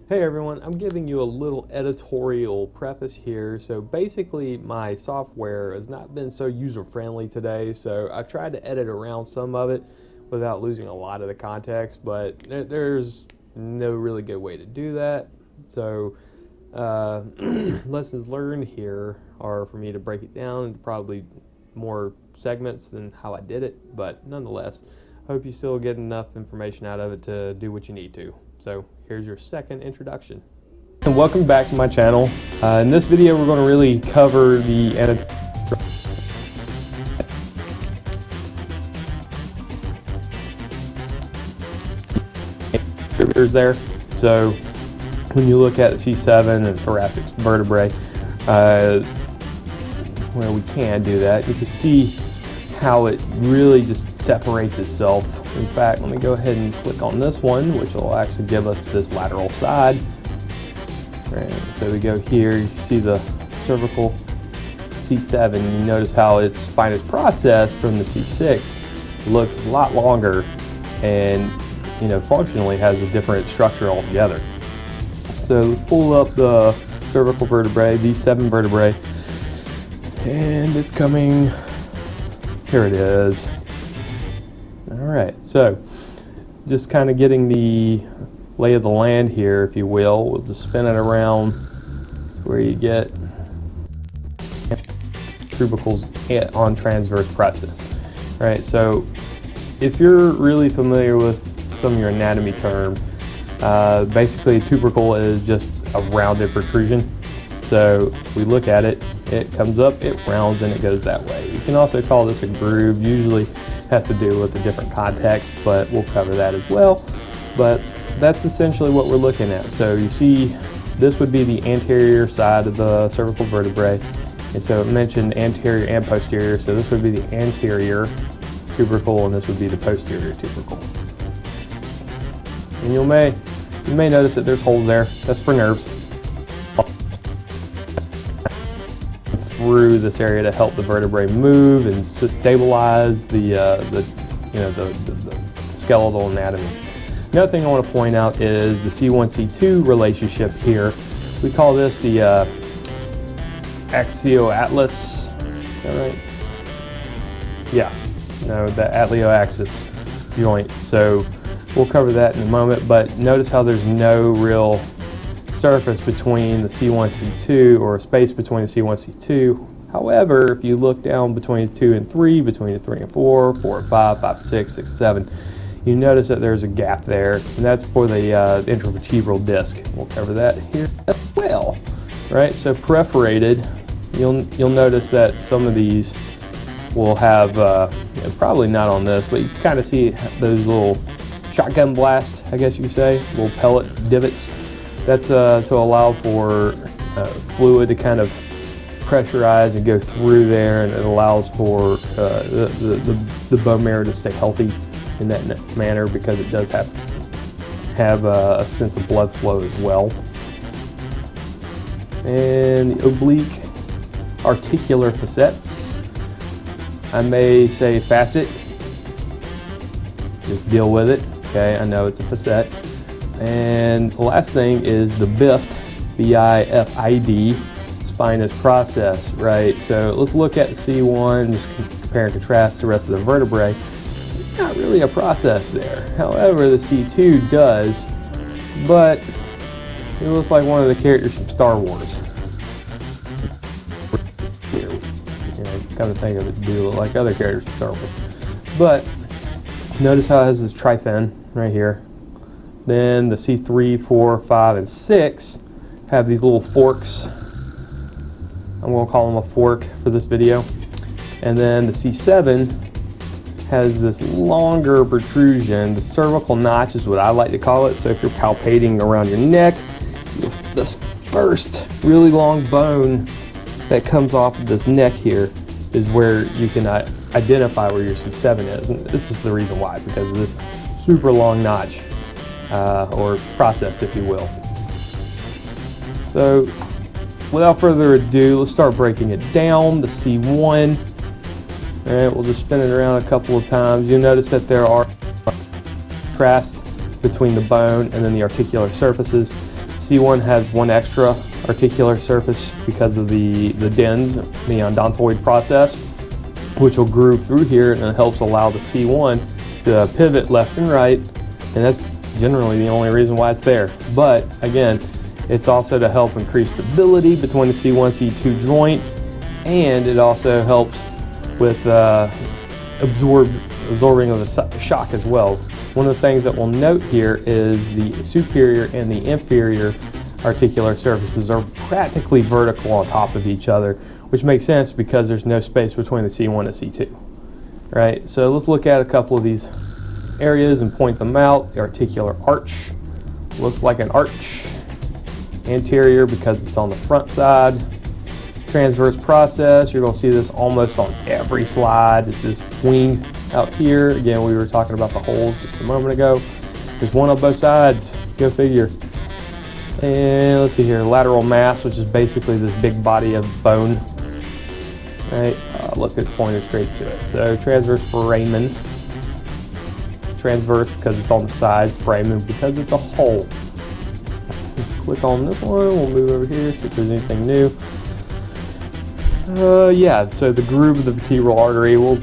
Hey everyone, I'm giving you a little editorial preface here. So basically my software has not been so user-friendly today, so I tried to edit around some of it without losing a lot of the context, but there's no really good way to do that. So lessons learned here are for me to break it down into probably more segments than how I did it, but nonetheless, I hope you still get enough information out of it to do what you need to. So here's your second introduction. And welcome back to my channel. In this video we're going to really cover the anterior there. So when you look at the C7 and thoracic vertebrae, where we can do that, you can see how it really just separates itself. In fact, let me go ahead and click on this one, which will actually give us this lateral side. Right, so we go here, you see the cervical C7. You notice how its spinous process from the C6 looks a lot longer and, functionally has a different structure altogether. So let's pull up the cervical vertebrae, these 7 vertebrae, and it's coming. Here it is. Alright, so just kind of getting the lay of the land here, if you will. We'll just spin it around where you get tubercles on transverse process. Alright, so if you're really familiar with some of your anatomy terms, basically a tubercle is just a rounded protrusion. So if we look at it, it comes up, it rounds, and it goes that way. You can also call this a groove. Usually has to do with a different context, but we'll cover that as well. But that's essentially what we're looking at. So you see, this would be the anterior side of the cervical vertebrae. And so it mentioned anterior and posterior, so this would be the anterior tubercle, and this would be the posterior tubercle. And you may notice that there's holes there. That's for nerves through this area to help the vertebrae move and stabilize the skeletal anatomy. Another thing I want to point out is the C1-C2 relationship here. We call this the axio-atlas. Is that right? Yeah. No, the atleo-axis joint. So we'll cover that in a moment, but notice how there's no real surface between the C1, C2, or space between the C1, C2. However, if you look down between 2 and 3, between the 3 and 4, 4 and 5, 5 and 6, 6 and 7, you notice that there's a gap there, and that's for the intervertebral disc. We'll cover that here as well. Right, so perforated, you'll notice that some of these will have, probably not on this, but you kind of see those little shotgun blast, I guess you could say, little pellet divots. That's to allow for fluid to kind of pressurize and go through there, and it allows for the bone marrow to stay healthy in that manner, because it does have a sense of blood flow as well. And the oblique articular facets, I may say facet, just deal with it. Okay, I know it's a facet. And the last thing is the BIFD, B-I-F-I-D, spinous process, right? So let's look at the C1, just compare and contrast the rest of the vertebrae. There's not really a process there. However, the C2 does, but it looks like one of the characters from Star Wars. Here, kind of think of it, do look like other characters from Star Wars. But notice how it has this trifin right here. Then the C3, 4, 5, and 6 have these little forks. I'm going to call them a fork for this video. And then the C7 has this longer protrusion. The cervical notch is what I like to call it. So if you're palpating around your neck, this first really long bone that comes off of this neck here is where you can identify where your C7 is. And this is the reason why, because of this super long notch. Or process, if you will. So without further ado, let's start breaking it down. The C1, all right, we'll just spin it around a couple of times. You'll notice that there are contrast between the bone and then the articular surfaces. C1 has one extra articular surface because of the dens, the odontoid process, which will groove through here, and it helps allow the C1 to pivot left and right, and that's generally the only reason why it's there. But again, it's also to help increase stability between the C1 C2 joint, and it also helps with absorbing of the shock as well. One of the things that we'll note here is the superior and the inferior articular surfaces are practically vertical on top of each other, which makes sense because there's no space between the C1 and C2. Right, so let's look at a couple of these areas and point them out. The articular arch looks like an arch. Anterior because it's on the front side. Transverse process, you're going to see this almost on every slide. It's this wing out here. Again, we were talking about the holes just a moment ago. There's one on both sides, go figure. And let's see here, lateral mass, which is basically this big body of bone. Right, look, it's pointed straight to it. So transverse foramen. Transverse because it's on the side, foramen because it's a hole. Click on this one, we'll move over here, see if there's anything new. Yeah, so the groove of the vertebral artery, we'll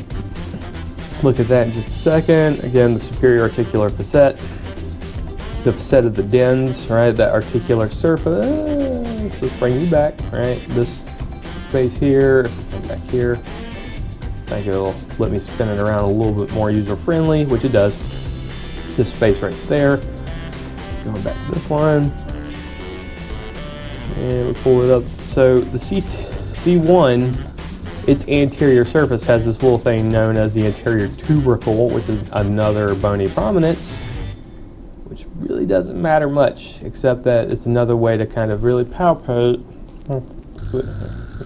look at that in just a second. Again, the superior articular facet, the facet of the dens, right, that articular surface. Let's bring you back, right, this space here, and back here. I think it'll let me spin it around a little bit more user-friendly, which it does. This space right there. Going back to this one. And we'll pull it up. So the C1, its anterior surface has this little thing known as the anterior tubercle, which is another bony prominence, which really doesn't matter much, except that it's another way to kind of really palpate.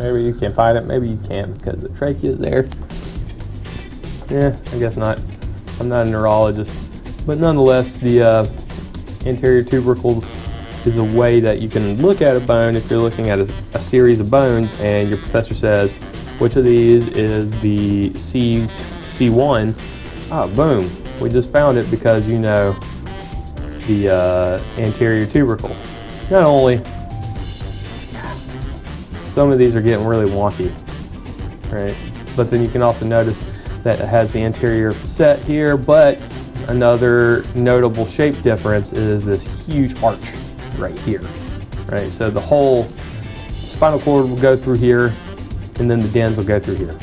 Maybe you can find it, maybe you can't because the trachea is there. Yeah, I guess not. I'm not a neurologist. But nonetheless, the anterior tubercle is a way that you can look at a bone if you're looking at a series of bones and your professor says, which of these is the C1? Ah, boom. We just found it because you know the anterior tubercle. Not only, some of these are getting really wonky, right? But then you can also notice that it has the anterior facet here, but another notable shape difference is this huge arch right here, right? So the whole spinal cord will go through here, and then the dens will go through here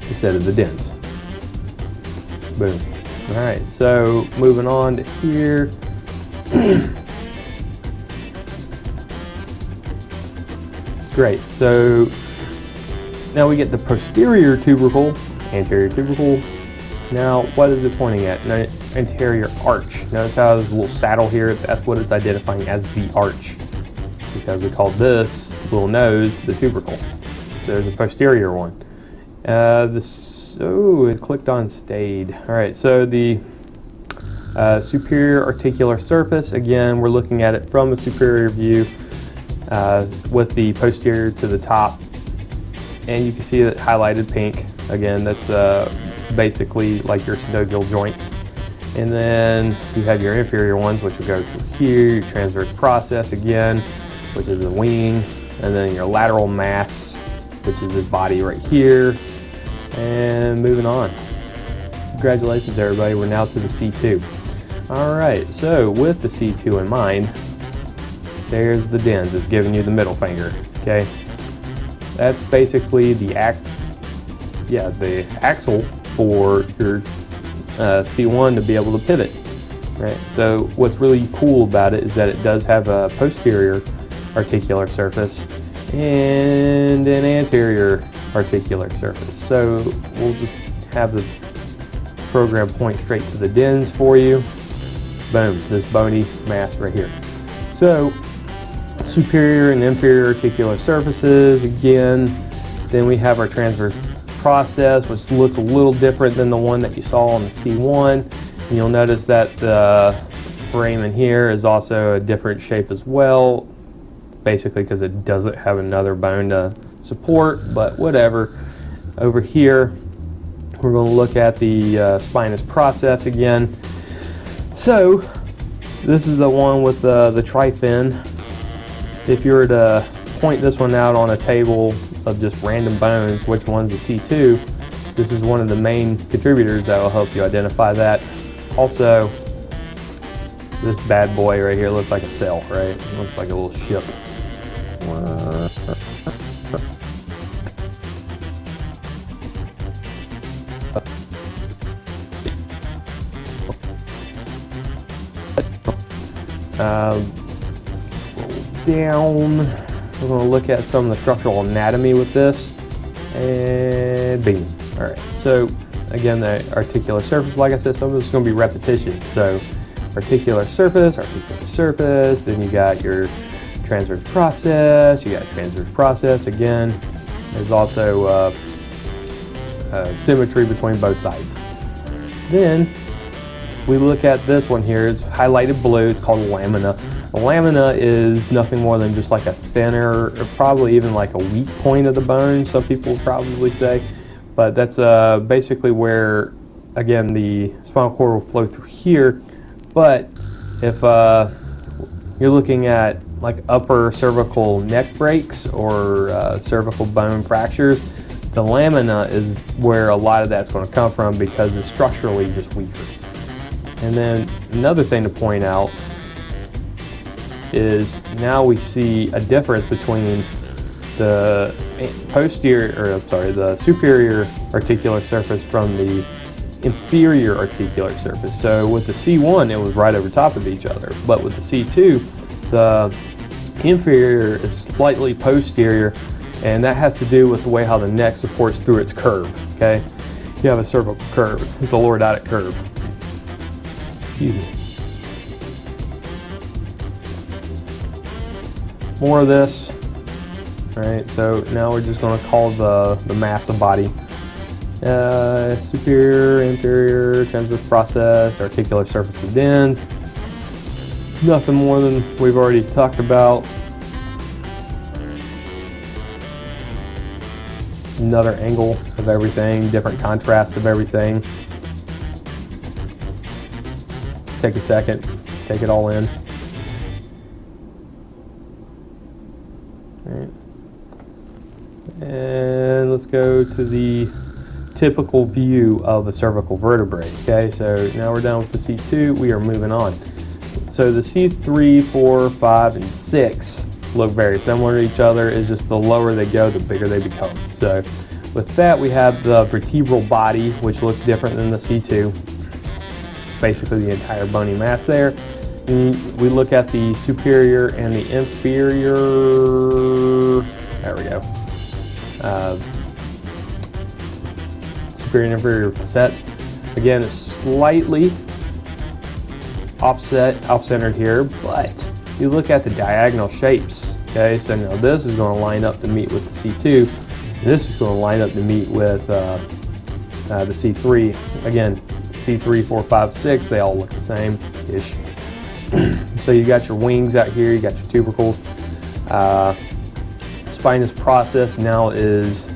instead of the dens. Boom. All right, so moving on to here. Great, so now we get the posterior tubercle, anterior tubercle. Now, what is it pointing at? An anterior arch. Notice how there's a little saddle here. That's what it's identifying as the arch, because we call this little nose the tubercle. There's a posterior one. It clicked on stayed. All right, so the superior articular surface, again, we're looking at it from a superior view with the posterior to the top. And you can see it highlighted pink. Again, that's basically like your synovial joints. And then you have your inferior ones, which will go through here, your transverse process again, which is the wing, and then your lateral mass, which is this body right here. And moving on. Congratulations, everybody. We're now to the C2. All right, so with the C2 in mind, there's the dens. It's giving you the middle finger, okay? That's basically the axle for your C1 to be able to pivot, right? So what's really cool about it is that it does have a posterior articular surface and an anterior articular surface. So we'll just have the program point straight to the dens for you. Boom, this bony mass right here. So superior and inferior articular surfaces again. Then we have our transverse process, which looks a little different than the one that you saw on the C1. And you'll notice that the foramen here is also a different shape as well, basically because it doesn't have another bone to support, but whatever. Over here, we're going to look at the spinous process again. So This is the one with the trifin. If you were to point this one out on a table of just random bones, which one's the C2, this is one of the main contributors that will help you identify that. Also, this bad boy right here looks like a sail, right? It looks like a little ship. Scroll down. We're going to look at some of the structural anatomy with this, and bing. All right. So again, the articular surface, like I said, some of this is going to be repetition. So articular surface, then you got your transverse process, you got transverse process again. There's also symmetry between both sides. Then we look at this one here. It's highlighted blue. It's called lamina. A lamina is nothing more than just like a thinner, or probably even like a weak point of the bone, some people would probably say. But that's basically where, again, the spinal cord will flow through here. But if you're looking at like upper cervical neck breaks or cervical bone fractures, the lamina is where a lot of that's going to come from because it's structurally just weaker. And then another thing to point out is now we see a difference between the the superior articular surface from the inferior articular surface. So with the C1, it was right over top of each other, but with the C2, the inferior is slightly posterior, and that has to do with the way how the neck supports through its curve. Okay, you have a cervical curve. It's a lordotic curve. Excuse me. More of this. All right, so now we're just going to call the mass of body. Superior, inferior, transverse process, articular surface of dens. Nothing more than we've already talked about. Another angle of everything, different contrast of everything. Take a second, take it all in. All right. And let's go to the typical view of a cervical vertebrae. Okay, so now we're done with the C2, we are moving on. So the C3, 4, 5, and 6 look very similar to each other. It's just the lower they go, the bigger they become. So with that, we have the vertebral body, which looks different than the C2. Basically the entire bony mass there. And we look at the superior and the inferior, there we go. Superior and inferior facets. Again, it's slightly off-centered here, but you look at the diagonal shapes. Okay, so now this is going to line up to meet with the C2. And this is going to line up to meet with the C3. Again, C3, 4, 5, 6, they all look the same-ish. So you got your wings out here, you got your tubercles. Spinous process now is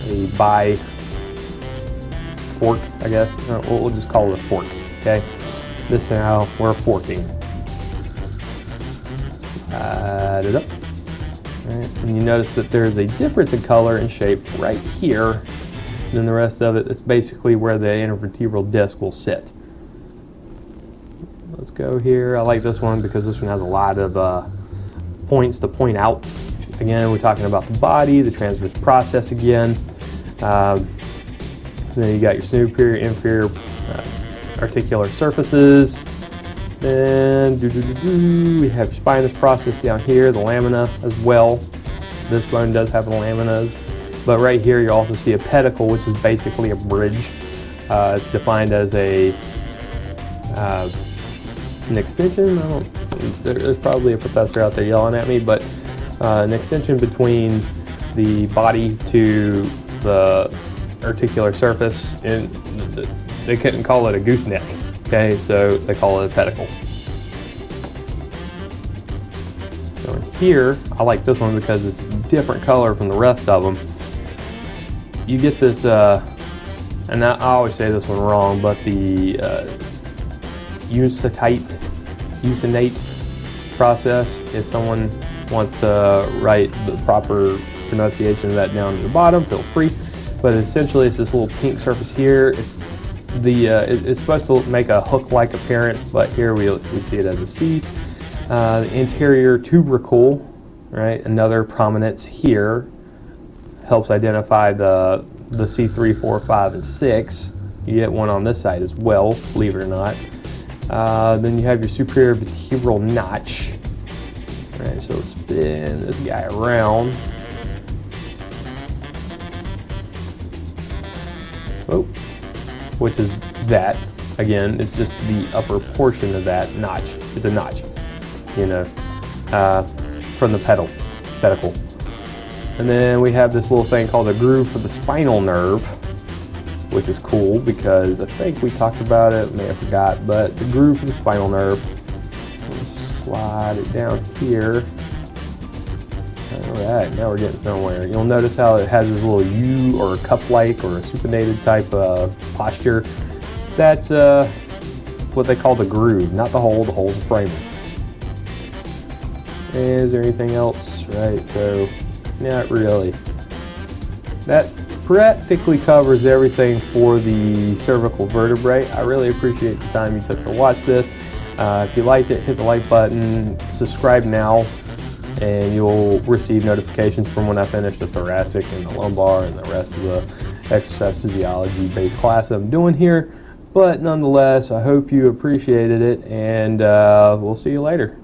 a bi-fork, I guess. We'll just call it a fork, okay? This is how we're forking. Add it up. All right. And you notice that there's a difference in color and shape right here. And then the rest of it, it's basically where the intervertebral disc will sit. Let's go here. I like this one because this one has a lot of points to point out. Again, we're talking about the body, the transverse process again. Then you got your superior, inferior articular surfaces. Then we have spinous process down here, the lamina as well. This bone does have a lamina, but right here you also see a pedicle, which is basically a bridge. It's defined as an extension. There's probably a professor out there yelling at me, but an extension between the body to the articular surface, and they couldn't call it a gooseneck. Okay, so they call it a pedicle. So in here, I like this one because it's a different color from the rest of them. You get this, and I always say this one wrong, but the uncinate process. If someone wants to write the proper pronunciation of that down at the bottom, feel free. But essentially, it's this little pink surface here. It's supposed to make a hook-like appearance, but here we see it as a C. The anterior tubercle, right? Another prominence here, helps identify the C3, 4, 5, and 6. You get one on this side as well, believe it or not. Then you have your superior vertebral notch. All right, so spin this guy around. Oh, which is that. Again, it's just the upper portion of that notch. It's a notch, you know, from the pedicle. And then we have this little thing called a groove for the spinal nerve, which is cool because I think we talked about it, may have forgot, but the groove for the spinal nerve, we'll slide it down here. All right, now we're getting somewhere. You'll notice how it has this little U or a cup-like or a supinated type of posture. That's what they call the groove, not the hole. The hole's the framing. Is there anything else? Right, so not really. That practically covers everything for the cervical vertebrae. I really appreciate the time you took to watch this. If you liked it, hit the like button, subscribe now, and you'll receive notifications from when I finish the thoracic and the lumbar and the rest of the exercise physiology based class I'm doing here. But nonetheless, I hope you appreciated it, and we'll see you later.